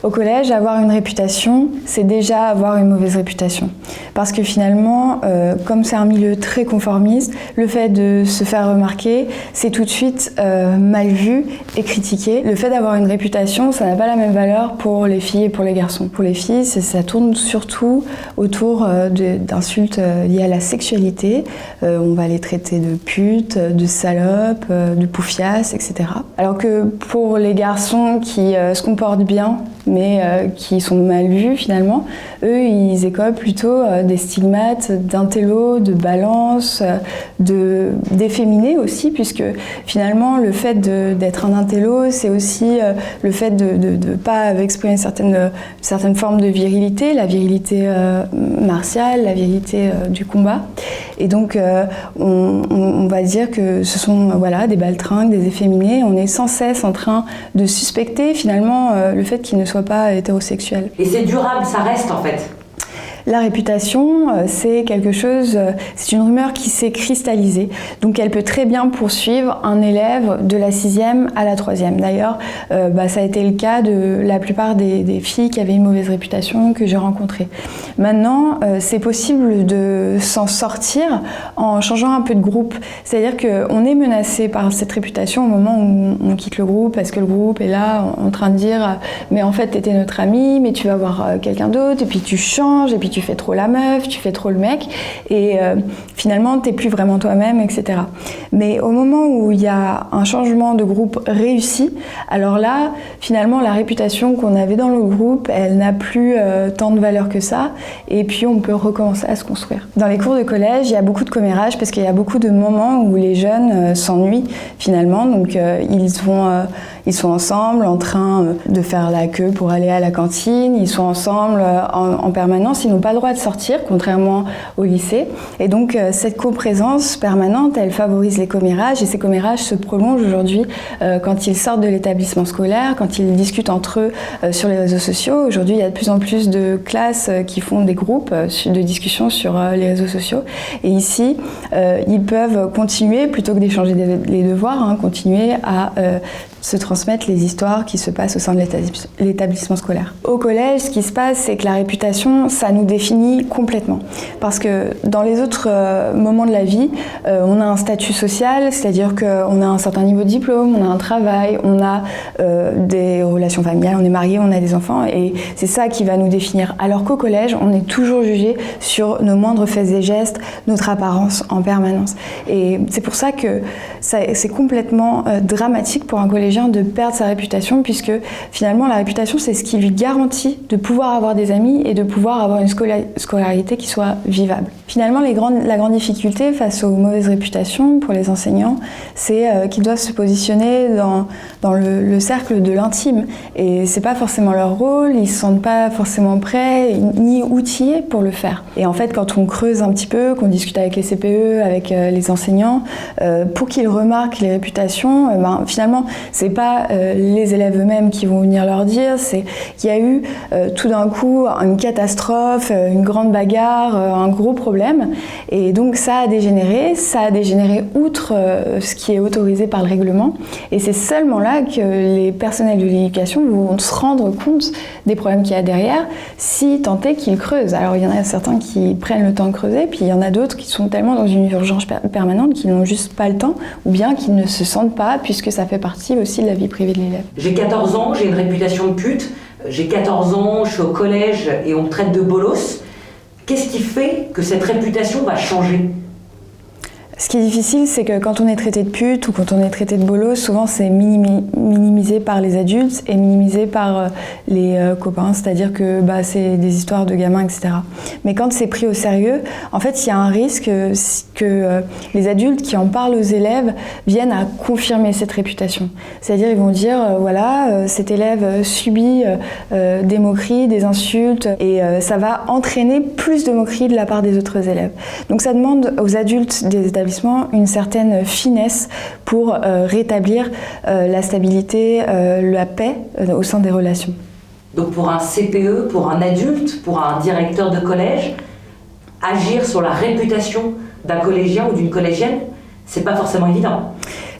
Au collège, avoir une réputation, c'est déjà avoir une mauvaise réputation. Parce que finalement, comme c'est un milieu très conformiste, le fait de se faire remarquer, c'est tout de suite mal vu et critiqué. Le fait d'avoir une réputation, ça n'a pas la même valeur pour les filles et pour les garçons. Pour les filles, ça tourne surtout autour d'insultes liées à la sexualité. On va les traiter de putes, de salopes, de poufiasses, etc. Alors que pour les garçons qui se comportent bien, mais qui sont mal vus finalement, eux ils écopent plutôt des stigmates d'intello, de balance, d'efféminé aussi, puisque finalement le fait d'être un intello, c'est aussi le fait de ne pas exprimer certaines formes de virilité, la virilité martiale, la virilité du combat. Et donc on va dire que ce sont des baltringues, des efféminés. On est sans cesse en train de suspecter finalement le fait qu'ils ne soient pas hétérosexuels. Et c'est durable, ça reste en fait. La réputation, c'est quelque chose, c'est une rumeur qui s'est cristallisée. Donc elle peut très bien poursuivre un élève de la 6e à la 3e. D'ailleurs, ça a été le cas de la plupart des filles qui avaient une mauvaise réputation que j'ai rencontrées. Maintenant, c'est possible de s'en sortir en changeant un peu de groupe. C'est-à-dire qu'on est menacé par cette réputation au moment où on quitte le groupe, parce que le groupe est là en train de dire « mais en fait, t'étais notre ami, mais tu vas voir quelqu'un d'autre, et puis tu changes, et puis tu fais trop la meuf, tu fais trop le mec, et finalement t'es plus vraiment toi-même, etc. » Mais au moment où il y a un changement de groupe réussi, alors là, finalement, la réputation qu'on avait dans le groupe, elle n'a plus tant de valeur que ça, et puis on peut recommencer à se construire. Dans les cours de collège, il y a beaucoup de commérages, parce qu'il y a beaucoup de moments où les jeunes s'ennuient, finalement, donc ils sont ensemble en train de faire la queue pour aller à la cantine, ils sont ensemble en permanence, ils n'ont pas le droit de sortir, contrairement au lycée. Et donc cette coprésence permanente, elle favorise les commérages, et ces commérages se prolongent aujourd'hui quand ils sortent de l'établissement scolaire, quand ils discutent entre eux sur les réseaux sociaux. Aujourd'hui, il y a de plus en plus de classes qui font des groupes de discussion sur les réseaux sociaux. Et ici, ils peuvent continuer, plutôt que d'échanger les devoirs, continuer à se transmettre les histoires qui se passent au sein de l'établissement scolaire. Au collège, ce qui se passe, c'est que la réputation, ça nous définit complètement. Parce que dans les autres moments de la vie, on a un statut social, c'est-à-dire qu'on a un certain niveau de diplôme, on a un travail, on a des relations familiales, on est marié, on a des enfants, et c'est ça qui va nous définir. Alors qu'au collège, on est toujours jugé sur nos moindres faits et gestes, notre apparence en permanence. Et c'est pour ça que c'est complètement dramatique pour un collégien de perdre sa réputation, puisque finalement la réputation, c'est ce qui lui garantit de pouvoir avoir des amis et de pouvoir avoir une scolarité qui soit vivable. Finalement, la grande difficulté face aux mauvaises réputations pour les enseignants, c'est qu'ils doivent se positionner dans le cercle de l'intime, et c'est pas forcément leur rôle, ils se sentent pas forcément prêts ni outillés pour le faire. Et en fait, quand on creuse un petit peu, qu'on discute avec les CPE, avec les enseignants, pour qu'ils remarquent les réputations, finalement, c'est pas les élèves eux-mêmes qui vont venir leur dire, c'est qu'il y a eu tout d'un coup une catastrophe, une grande bagarre, un gros problème, et donc ça a dégénéré outre ce qui est autorisé par le règlement, et c'est seulement là que les personnels de l'éducation vont se rendre compte des problèmes qu'il y a derrière, si tant est qu'ils creusent. Alors il y en a certains qui prennent le temps de creuser, puis il y en a d'autres qui sont tellement dans une urgence permanente qu'ils n'ont juste pas le temps, ou bien qu'ils ne se sentent pas, puisque ça fait partie aussi de la vie privée de l'élève. J'ai 14 ans, j'ai une réputation de pute, j'ai 14 ans, je suis au collège et on me traite de bolos. Qu'est-ce qui fait que cette réputation va changer ? Ce qui est difficile, c'est que quand on est traité de pute ou quand on est traité de bolos, souvent c'est minimisé par les adultes et minimisé par les copains, c'est-à-dire que c'est des histoires de gamins, etc. Mais quand c'est pris au sérieux, en fait, il y a un risque que les adultes qui en parlent aux élèves viennent à confirmer cette réputation. C'est-à-dire ils vont dire, cet élève subit des moqueries, des insultes, et ça va entraîner plus de moqueries de la part des autres élèves. Donc ça demande aux adultes des établissements une certaine finesse pour rétablir la stabilité, la paix au sein des relations. Donc pour un CPE, pour un adulte, pour un directeur de collège, agir sur la réputation d'un collégien ou d'une collégienne, c'est pas forcément évident.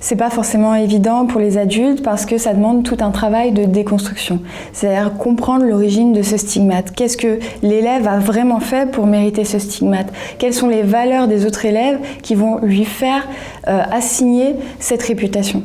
C'est pas forcément évident pour les adultes parce que ça demande tout un travail de déconstruction. C'est-à-dire comprendre l'origine de ce stigmate. Qu'est-ce que l'élève a vraiment fait pour mériter ce stigmate? Quelles sont les valeurs des autres élèves qui vont lui faire assigner cette réputation?